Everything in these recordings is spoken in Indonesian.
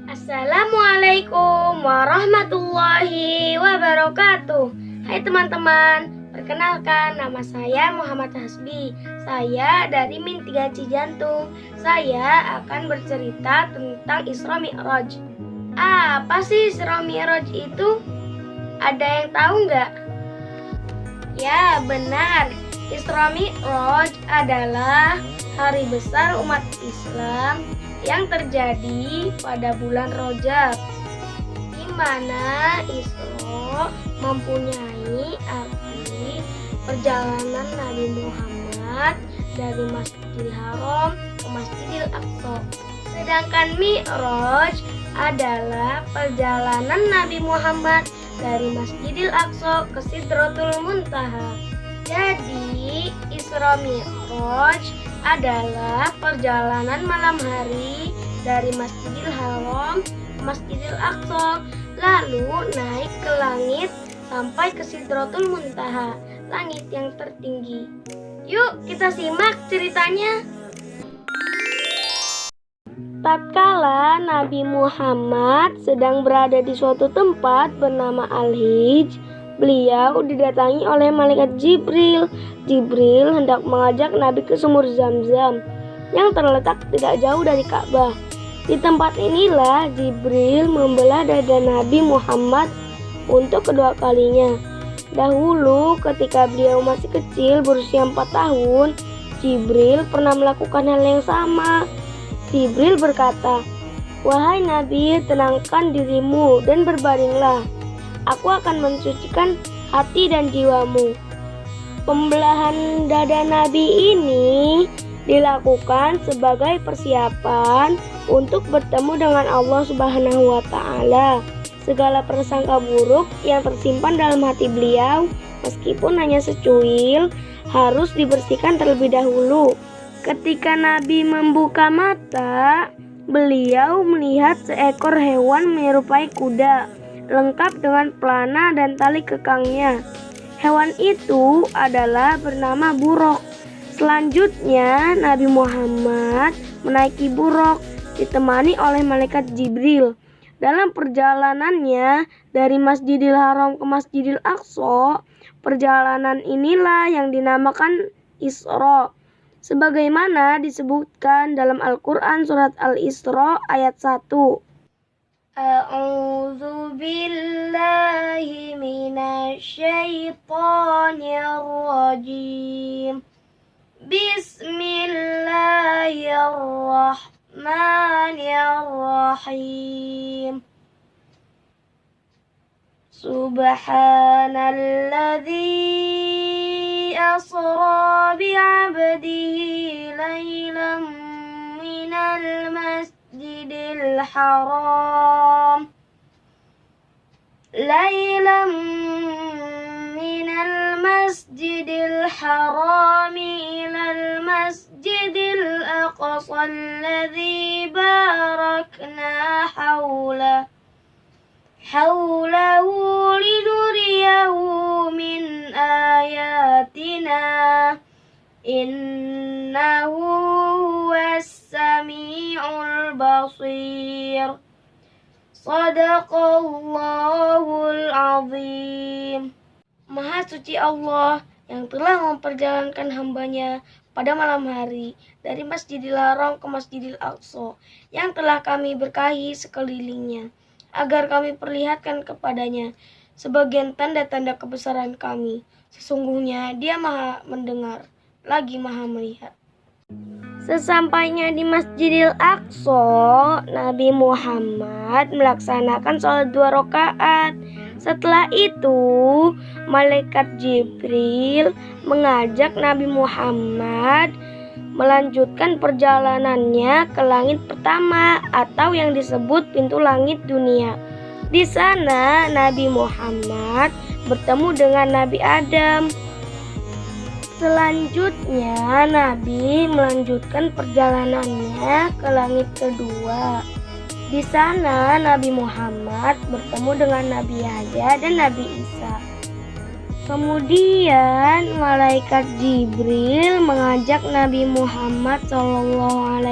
Assalamualaikum warahmatullahi wabarakatuh. Hai teman-teman, perkenalkan nama saya Muhammad Hasbi. Saya dari Min 3 Cijantung. Saya akan bercerita tentang Isra Mi'raj. Apa sih Isra Mi'raj itu? Ada yang tahu nggak? Ya benar, Isra Mi'raj adalah hari besar umat Islam yang terjadi pada bulan Rajab, di mana Isra mempunyai arti perjalanan Nabi Muhammad dari Masjidil Haram ke Masjidil Aqsa. Sedangkan Mi'raj adalah perjalanan Nabi Muhammad dari Masjidil Aqsa ke Sidratul Muntaha. Jadi, Isra Mi'raj adalah perjalanan malam hari dari Masjidil Haram ke Masjidil Aqsa, lalu naik ke langit sampai ke Sidratul Muntaha, langit yang tertinggi. Yuk kita simak ceritanya. Tatkala Nabi Muhammad sedang berada di suatu tempat bernama Al-Hijj, beliau didatangi oleh malaikat Jibril. Jibril hendak mengajak Nabi ke sumur Zam-Zam yang terletak tidak jauh dari Ka'bah. Di tempat inilah Jibril membelah dada Nabi Muhammad untuk kedua kalinya. Dahulu ketika beliau masih kecil berusia 4 tahun, Jibril pernah melakukan hal yang sama. Jibril berkata, "Wahai Nabi, tenangkan dirimu dan berbaringlah. Aku akan mensucikan hati dan jiwamu." Pembelahan dada Nabi ini dilakukan sebagai persiapan untuk bertemu dengan Allah Subhanahu wa Ta'ala. Segala prasangka buruk yang tersimpan dalam hati beliau, meskipun hanya secuil, harus dibersihkan terlebih dahulu. Ketika Nabi membuka mata, beliau melihat seekor hewan menyerupai kuda, lengkap dengan pelana dan tali kekangnya. Hewan itu adalah bernama buruk. Selanjutnya Nabi Muhammad menaiki buruk ditemani oleh malaikat Jibril. Dalam perjalanannya dari Masjidil Haram ke Masjidil Aqsa, perjalanan inilah yang dinamakan Isra, sebagaimana disebutkan dalam Al-Quran surat Al-Isra ayat 1. A'udzu billahi minasyaitonir rajim. Bismillahirrahmanirrahim. Subhanalladzi asra bi'abdihi laylan minal masjidil haram ilal masjidil aqsa alladzi barakna hawlahu linuriyahu min ayatina innahu huwas sami'ul basir. Shadaqallahul azim. Maha suci Allah yang telah memperjalankan hambanya pada malam hari dari Masjidil Haram ke Masjidil Aqsa yang telah kami berkahi sekelilingnya, agar kami perlihatkan kepadanya sebagian tanda-tanda kebesaran kami. Sesungguhnya Dia Maha mendengar lagi Maha melihat. Sesampainya di Masjidil Aqsa, Nabi Muhammad melaksanakan sholat 2 rakaat. Setelah itu, malaikat Jibril mengajak Nabi Muhammad melanjutkan perjalanannya ke langit pertama atau yang disebut pintu langit dunia. Di sana Nabi Muhammad bertemu dengan Nabi Adam. Selanjutnya Nabi melanjutkan perjalanannya ke langit kedua. Di sana Nabi Muhammad bertemu dengan Nabi Yahya dan Nabi Isa. Kemudian malaikat Jibril mengajak Nabi Muhammad SAW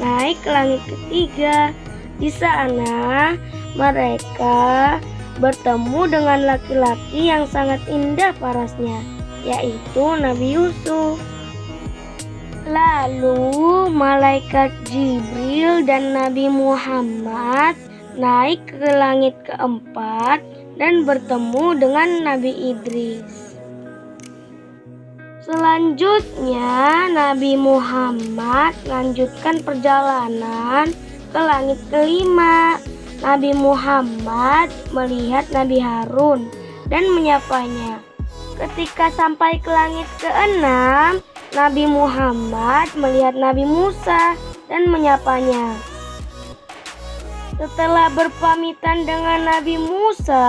naik ke langit ketiga. Di sana mereka bertemu dengan laki-laki yang sangat indah parasnya, yaitu Nabi Yusuf. Lalu malaikat Jibril dan Nabi Muhammad naik ke langit keempat dan bertemu dengan Nabi Idris. Selanjutnya Nabi Muhammad lanjutkan perjalanan ke langit kelima. Nabi Muhammad melihat Nabi Harun dan menyapanya. Ketika sampai ke langit keenam, Nabi Muhammad melihat Nabi Musa dan menyapanya. Setelah berpamitan dengan Nabi Musa,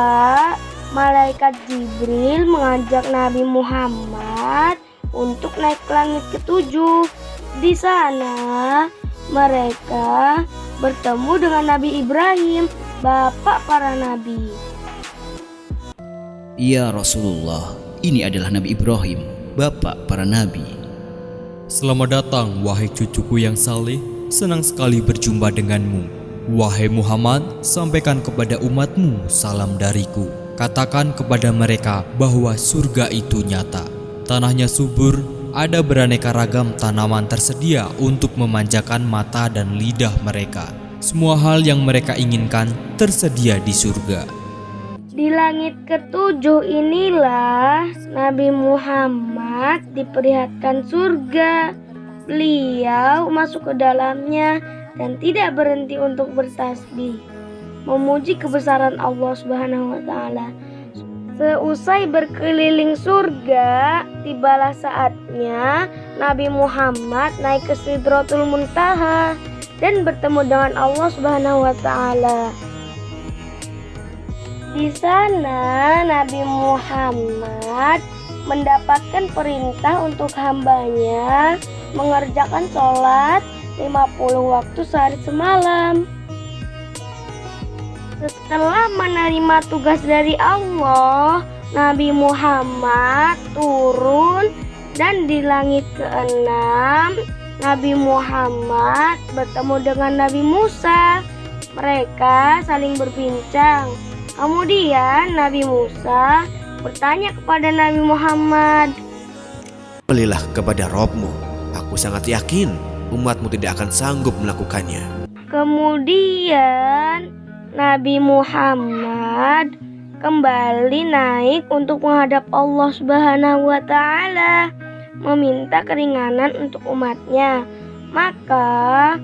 malaikat Jibril mengajak Nabi Muhammad untuk naik ke langit ketujuh. Di sana mereka bertemu dengan Nabi Ibrahim, bapak para nabi. Ya Rasulullah, ini adalah Nabi Ibrahim, bapak para nabi. Selamat datang wahai cucuku yang saleh, senang sekali berjumpa denganmu. Wahai Muhammad, sampaikan kepada umatmu salam dariku. Katakan kepada mereka bahwa surga itu nyata. Tanahnya subur, ada beraneka ragam tanaman tersedia untuk memanjakan mata dan lidah mereka. Semua hal yang mereka inginkan tersedia di surga. Di langit ketujuh inilah Nabi Muhammad diperlihatkan surga. Beliau masuk ke dalamnya dan tidak berhenti untuk bertasbih, memuji kebesaran Allah Subhanahu wa taala. Seusai berkeliling surga, tibalah saatnya Nabi Muhammad naik ke Sidratul Muntaha dan bertemu dengan Allah Subhanahu wa taala. Di sana Nabi Muhammad mendapatkan perintah untuk hambanya mengerjakan sholat 50 waktu sehari semalam. Setelah menerima tugas dari Allah, Nabi Muhammad turun dan di langit keenam Nabi Muhammad bertemu dengan Nabi Musa. Mereka saling berbincang. Kemudian Nabi Musa bertanya kepada Nabi Muhammad, "Belilah kepada Robmu. Aku sangat yakin umatmu tidak akan sanggup melakukannya." Kemudian Nabi Muhammad kembali naik untuk menghadap Allah Subhanahu wa taala, meminta keringanan untuk umatnya. Maka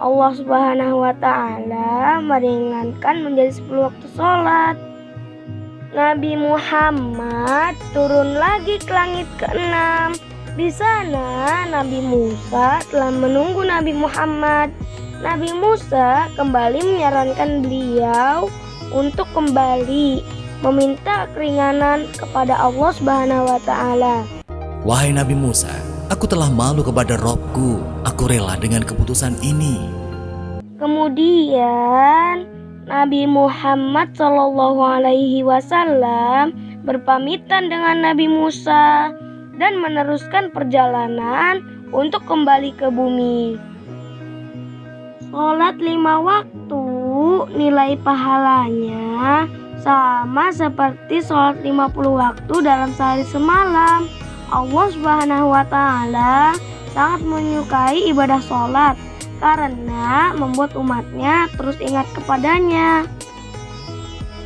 Allah Subhanahu wa taala meringankan menjadi 10 waktu sholat. Nabi Muhammad turun lagi ke langit keenam. Di sana Nabi Musa telah menunggu Nabi Muhammad. Nabi Musa kembali menyarankan beliau untuk kembali meminta keringanan kepada Allah Subhanahu wa taala. "Wahai Nabi Musa, aku telah malu kepada Robku. Aku rela dengan keputusan ini." Kemudian Nabi Muhammad SAW berpamitan dengan Nabi Musa dan meneruskan perjalanan untuk kembali ke bumi. Sholat 5 waktu nilai pahalanya sama seperti sholat 50 waktu dalam sehari semalam. Allah Subhanahu wa taala sangat menyukai ibadah sholat karena membuat umatnya terus ingat kepadanya.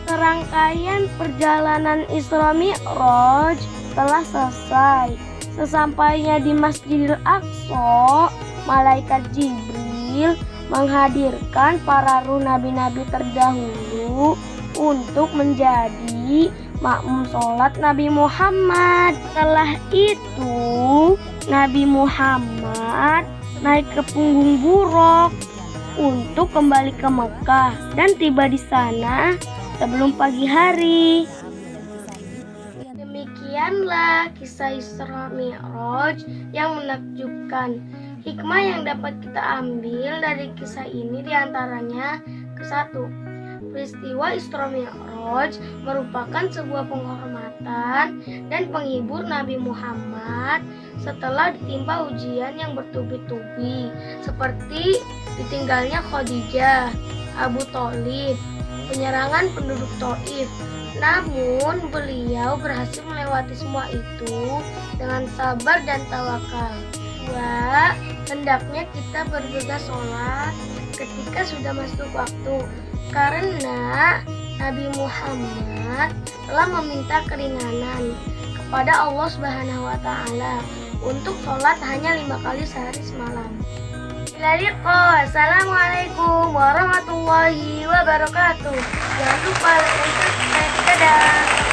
Serangkaian perjalanan Isra Mi'raj telah selesai. Sesampainya di Masjidil Aqsa, malaikat Jibril menghadirkan para ruh nabi-nabi terdahulu untuk menjadi makmum sholat Nabi Muhammad. Setelah itu Nabi Muhammad naik ke punggung buruk untuk kembali ke Mekah dan tiba di sana sebelum pagi hari. Demikianlah kisah Isra Mi'raj yang menakjubkan. Hikmah yang dapat kita ambil dari kisah ini diantaranya ke-1. Peristiwa Isra Mi'raj merupakan sebuah penghormatan dan penghibur Nabi Muhammad setelah ditimpa ujian yang bertubi-tubi, seperti ditinggalnya Khadijah, Abu Thalib, penyerangan penduduk Taif. Namun beliau berhasil melewati semua itu dengan sabar dan tawakal. Dua, hendaknya kita bergegas sholat ketika sudah masuk waktu, karena Nabi Muhammad telah meminta keringanan kepada Allah Subhanahu wa Ta'ala untuk sholat hanya 5 kali sehari semalam. Assalamualaikum warahmatullahi wabarakatuh. Jangan lupa like dan subscribe. Dadah.